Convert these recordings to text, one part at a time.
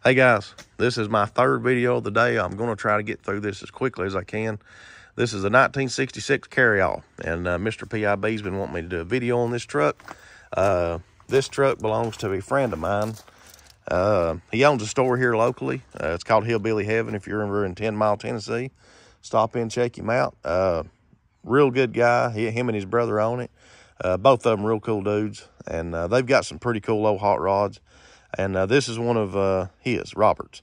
Hey guys, this is my third video of the day. I'm going to try to get through this as quickly as I can. This is a 1966 carryall, and Mr. PIB's been wanting me to do a video on this truck. This truck belongs to a friend of mine. He owns a store here locally. It's called Hillbilly Heaven. If you're ever in 10 Mile, Tennessee, stop in, check him out. Real good guy. Him and his brother own it. Both of them real cool dudes, and they've got some pretty cool old hot rods. And this is one of his, Robert's.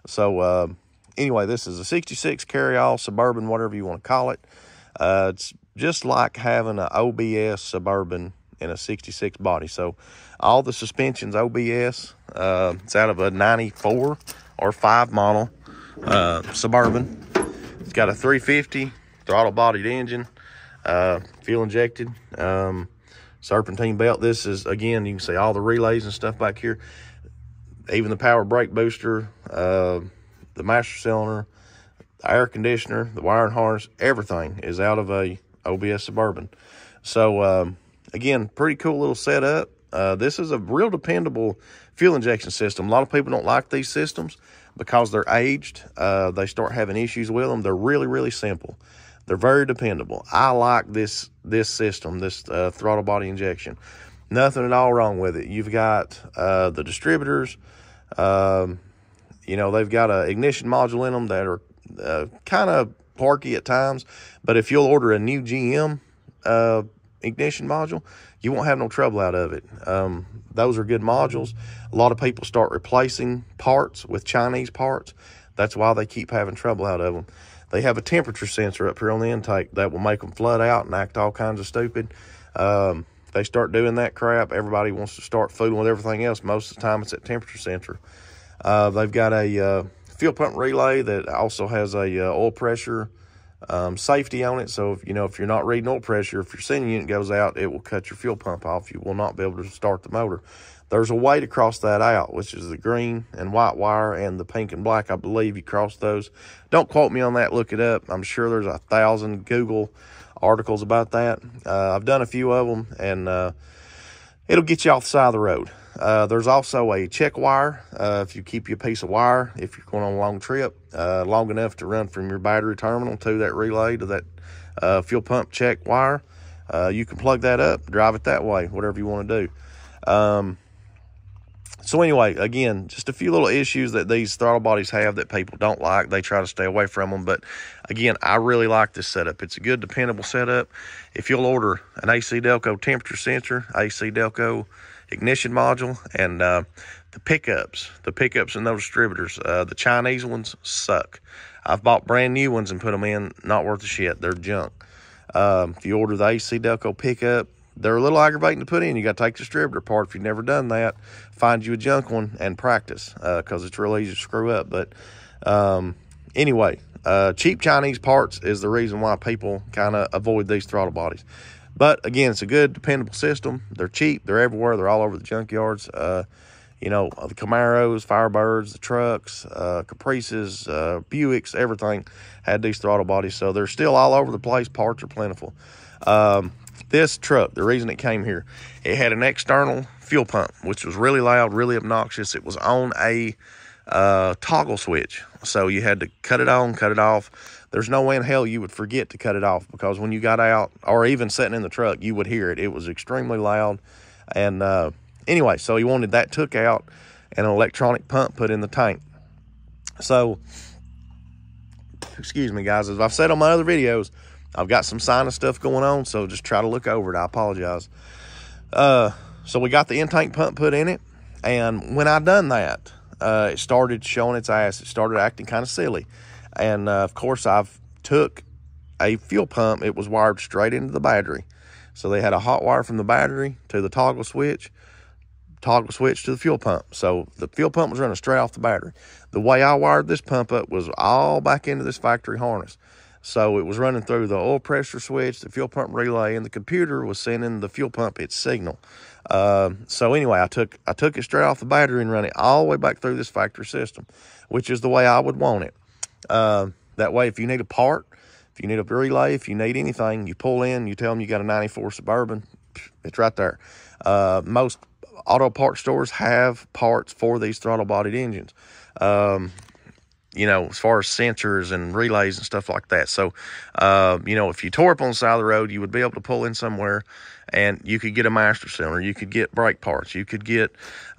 So anyway, this is a 66 carryall, suburban, whatever you want to call it. It's just like having an OBS suburban in a 66 body. So all the suspension's OBS. It's out of a 94 or 5 model suburban. It's got a 350 throttle bodied engine, fuel injected, serpentine belt. This is, again, you can see all the relays and stuff back here. Even the power brake booster, the master cylinder, the air conditioner, the wiring harness, everything is out of a OBS Suburban. So, again, pretty cool little setup. This is a real dependable fuel injection system. A lot of people don't like these systems because they're aged. They start having issues with them. They're really, really simple. They're very dependable. I like this system, this throttle body injection. Nothing at all wrong with it. You've got the distributors. You know, they've got an ignition module in them that are kind of porky at times. But if you'll order a new GM ignition module, you won't have no trouble out of it. Those are good modules. A lot of people start replacing parts with Chinese parts. That's why they keep having trouble out of them. They have a temperature sensor up here on the intake that will make them flood out and act all kinds of stupid. They start doing that crap, everybody wants to start fooling with everything else. Most of the time, it's that temperature sensor. They've got a fuel pump relay that also has a oil pressure safety on it. So, if you're not reading oil pressure, if your sending unit goes out, it will cut your fuel pump off. You will not be able to start the motor. There's a way to cross that out, which is the green and white wire and the pink and black. I believe you cross those. Don't quote me on that. Look it up. I'm sure there's 1,000 Google articles about that. I've done a few of them, and it'll get you off the side of the road. There's also a check wire. If you keep your piece of wire, if you're going on a long trip, long enough to run from your battery terminal to that relay to that fuel pump check wire, you can plug that up, drive it that way, whatever you want to do. So anyway, again, just a few little issues that these throttle bodies have that people don't like. They try to stay away from them. But again, I really like this setup. It's a good, dependable setup. If you'll order an AC Delco temperature sensor, AC Delco ignition module, and the pickups in those distributors, the Chinese ones suck. I've bought brand new ones and put them in, not worth a shit. They're junk. If you order the AC Delco pickup, they're a little aggravating to put in. You got to take the distributor apart. If you've never done that, find you a junk one and practice, because it's real easy to screw up. But anyway, cheap Chinese parts is the reason why people kind of avoid these throttle bodies. But again, it's a good, dependable system. They're cheap. They're everywhere. They're all over the junkyards. The Camaros, Firebirds, the trucks, Caprices, Buicks, everything had these throttle bodies. So they're still all over the place. Parts are plentiful. This truck, the reason it came here, it had an external fuel pump, which was really loud, really obnoxious. It was on a toggle switch, so you had to cut it on, cut it off. There's no way in hell you would forget to cut it off, because when you got out, or even sitting in the truck, you would hear it. It was extremely loud. And anyway, so he wanted that took out and an electronic pump put in the tank. So, excuse me, guys, as I've said on my other videos, I've got some sinus stuff going on, so just try to look over it. I apologize. So we got the in-tank pump put in it, and when I done that, it started showing its ass. It started acting kind of silly. And, of course, I've took a fuel pump. It was wired straight into the battery. So they had a hot wire from the battery to the toggle switch to the fuel pump. So the fuel pump was running straight off the battery. The way I wired this pump up was all back into this factory harness. So it was running through the oil pressure switch, the fuel pump relay, and the computer was sending the fuel pump its signal. So anyway, I took it straight off the battery and run it all the way back through this factory system, which is the way I would want it. That way, if you need a part, if you need a relay, if you need anything, you pull in, you tell them you got a 94 Suburban, it's right there. Most auto parts stores have parts for these throttle bodied engines. You know, as far as sensors and relays and stuff like that. So, you know, if you tore up on the side of the road, you would be able to pull in somewhere and you could get a master cylinder. You could get brake parts. You could get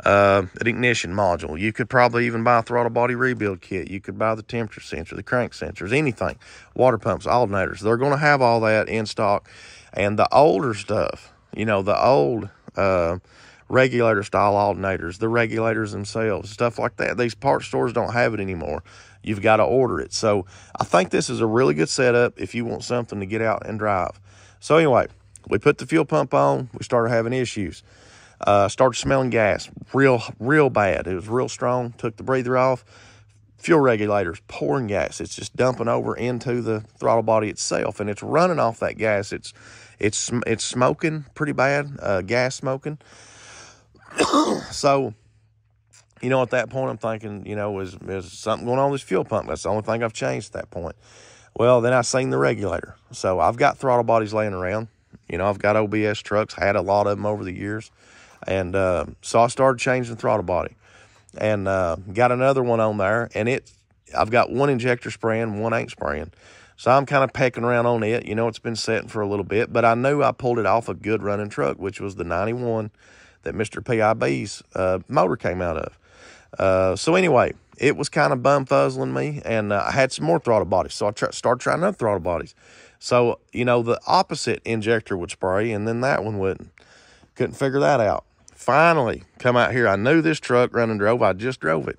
an ignition module. You could probably even buy a throttle body rebuild kit. You could buy the temperature sensor, the crank sensors, anything. Water pumps, alternators. They're going to have all that in stock. And the older stuff, you know, the old regulator style alternators, the regulators themselves, stuff like that. These parts stores don't have it anymore. You've got to order it. So I think this is a really good setup if you want something to get out and drive. So anyway, we put the fuel pump on. We started having issues. Started smelling gas real bad. It was real strong. Took the breather off. Fuel regulators pouring gas. It's just dumping over into the throttle body itself, and it's running off that gas. It's smoking pretty bad, gas smoking. So, you know, at that point, I'm thinking, you know, is something going on with this fuel pump? That's the only thing I've changed at that point. Well, then I seen the regulator. So I've got throttle bodies laying around. You know, I've got OBS trucks, had a lot of them over the years. And so I started changing the throttle body. And got another one on there. And I've got one injector spraying, one ain't spraying. So I'm kind of pecking around on it. You know, it's been setting for a little bit. But I knew I pulled it off a good running truck, which was the 91 that Mr. PIB's motor came out of. So anyway, it was kind of bum-fuzzling me, and I had some more throttle bodies. So I started trying other throttle bodies. So, you know, the opposite injector would spray, and then that one wouldn't. Couldn't figure that out. Finally, come out here. I knew this truck running drove. I just drove it.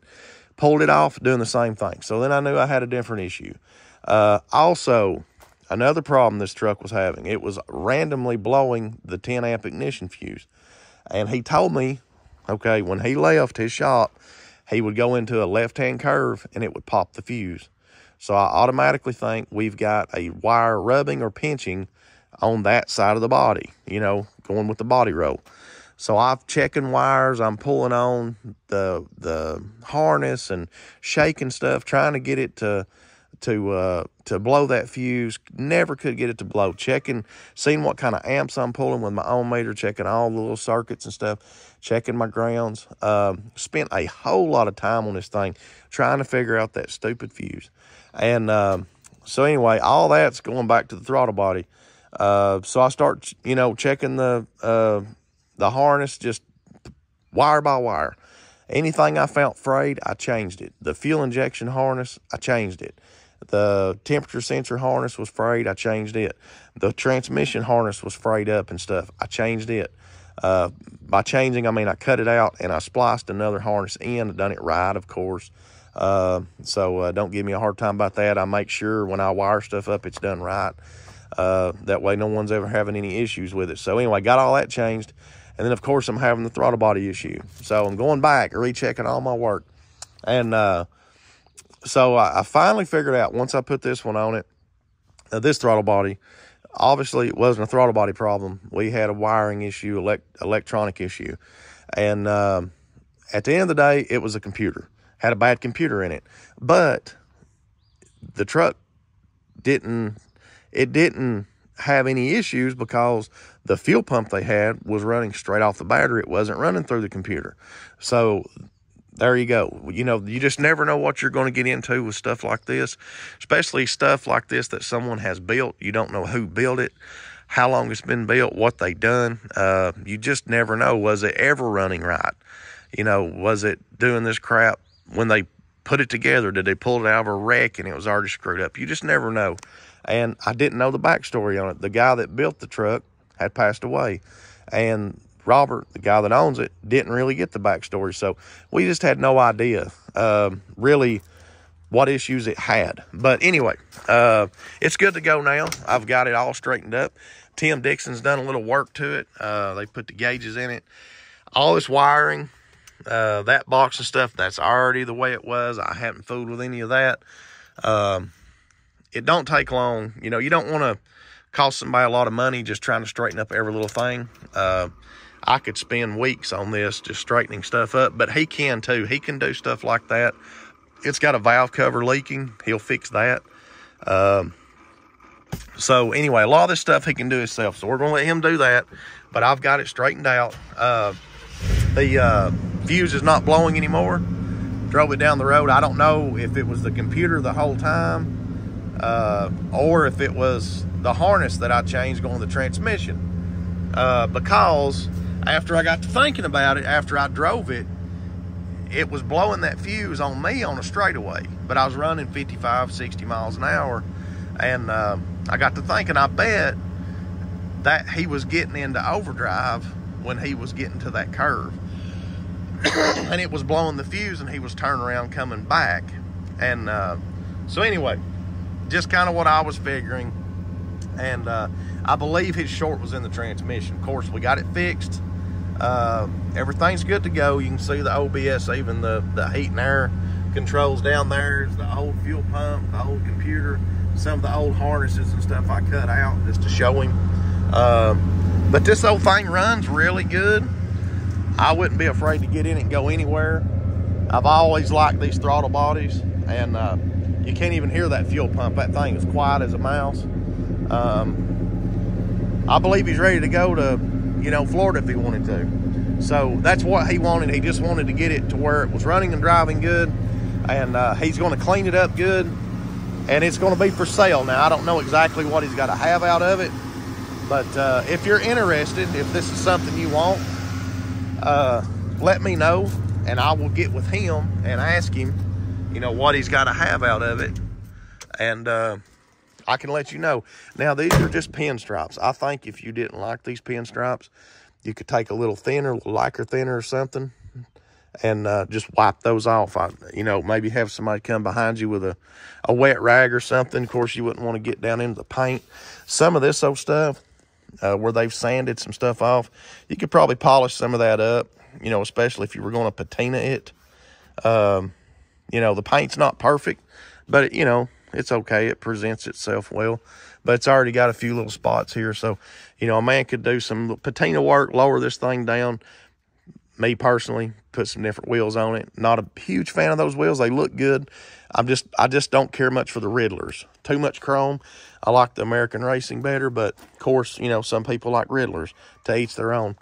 Pulled it off, doing the same thing. So then I knew I had a different issue. Also, another problem this truck was having, it was randomly blowing the 10 amp ignition fuse. And he told me, okay, when he left his shop, he would go into a left-hand curve and it would pop the fuse. So I automatically think we've got a wire rubbing or pinching on that side of the body, you know, going with the body roll. So I'm checking wires, I'm pulling on the harness and shaking stuff, trying to get it to blow that fuse. Never could get it to blow. Checking, seeing what kind of amps I'm pulling with my ohm meter, checking all the little circuits and stuff, checking my grounds. Spent a whole lot of time on this thing trying to figure out that stupid fuse. And so anyway, all that's going back to the throttle body. So I start, you know, checking the harness, just wire by wire. Anything I felt frayed, I changed it. The fuel injection harness, I changed it. The temperature sensor harness was frayed, I changed it. The transmission harness was frayed up and stuff, I changed it. By changing, I mean I cut it out and I spliced another harness in. I done it right, of course. So don't give me a hard time about that. I make sure when I wire stuff up, it's done right. That way no one's ever having any issues with it. So anyway, got all that changed. And then, of course, I'm having the throttle body issue. So I'm going back, rechecking all my work. And so I finally figured out, once I put this one on it, this throttle body, obviously it wasn't a throttle body problem. We had a wiring issue, electronic issue. And at the end of the day, it was a computer. Had a bad computer in it. But the truck didn't have any issues because the fuel pump they had was running straight off the battery. It wasn't running through the computer. So there you go. You know, you just never know what you're going to get into with stuff like this, especially stuff like this that someone has built. You don't know who built it, how long it's been built, what they done. You just never know. Was it ever running right? You know, was it doing this crap when they put it together? Did they pull it out of a wreck and it was already screwed up? You just never know. And I didn't know the backstory on it. The guy that built the truck had passed away. And Robert, the guy that owns it, didn't really get the backstory. So we just had no idea really what issues it had. But anyway, it's good to go now. I've got it all straightened up. Tim Dixon's done a little work to it. They put the gauges in it. All this wiring, that box and stuff, that's already the way it was. I haven't fooled with any of that. It don't take long. You know, you don't want to cost somebody a lot of money just trying to straighten up every little thing. I could spend weeks on this just straightening stuff up, but he can too. He can do stuff like that. It's got a valve cover leaking. He'll fix that. So anyway, a lot of this stuff he can do himself. So we're going to let him do that, but I've got it straightened out. the fuse is not blowing anymore. Drove it down the road. I don't know if it was the computer the whole time, or if it was the harness that I changed going to the transmission. Because after I got to thinking about it, after I drove it, it was blowing that fuse on me on a straightaway, but I was running 55, 60 miles an hour. And I got to thinking, I bet that he was getting into overdrive when he was getting to that curve. And it was blowing the fuse, and he was turning around coming back. And so anyway, just kind of what I was figuring. And I believe his short was in the transmission. Of course, we got it fixed. Everything's good to go. You can see the OBS, even the heat and air controls down there. It's the old fuel pump, the old computer, some of the old harnesses and stuff I cut out just to show him. But this old thing runs really good. I wouldn't be afraid to get in it and go anywhere. I've always liked these throttle bodies, and you can't even hear that fuel pump. That thing is quiet as a mouse. I believe he's ready to go to, you know, Florida if he wanted to. So that's what he wanted. He just wanted to get it to where it was running and driving good, and he's going to clean it up good, and it's going to be for sale. Now, I don't know exactly what he's got to have out of it, but if you're interested, if this is something you want, let me know, and I will get with him and ask him, you know, what he's got to have out of it, and I can let you know. Now, these are just pinstripes. I think if you didn't like these pinstripes, you could take a little thinner, a little lacquer thinner or something, and just wipe those off. You know, maybe have somebody come behind you with a wet rag or something. Of course, you wouldn't want to get down into the paint. Some of this old stuff, where they've sanded some stuff off, you could probably polish some of that up, you know, especially if you were going to patina it. You know, the paint's not perfect, but it, you know, it's okay. It presents itself well, but it's already got a few little spots here. So, you know, a man could do some patina work, lower this thing down. Me personally, put some different wheels on it. Not a huge fan of those wheels. They look good. I just don't care much for the Riddlers. Too much chrome. I like the American Racing better, but of course, you know, some people like Riddlers. To each their own.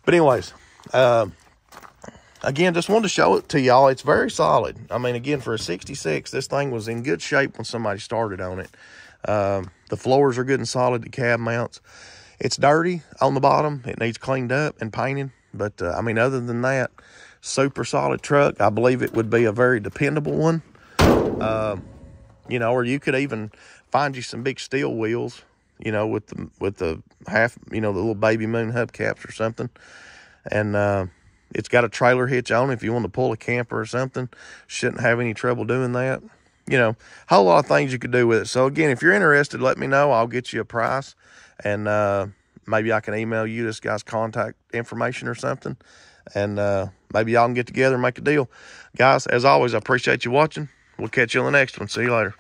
But anyways, again, just wanted to show it to y'all. It's very solid. I mean, again, for a 66, this thing was in good shape when somebody started on it. The floors are good and solid, the cab mounts. It's dirty on the bottom. It needs cleaned up and painted. But, I mean, other than that, super solid truck. I believe it would be a very dependable one. You know, or you could even find you some big steel wheels, you know, with the half, you know, the little baby moon hubcaps or something. And it's got a trailer hitch on it if you want to pull a camper or something. Shouldn't have any trouble doing that. You know, a whole lot of things you could do with it. So, again, if you're interested, let me know. I'll get you a price. And maybe I can email you this guy's contact information or something. And maybe y'all can get together and make a deal. Guys, as always, I appreciate you watching. We'll catch you on the next one. See you later.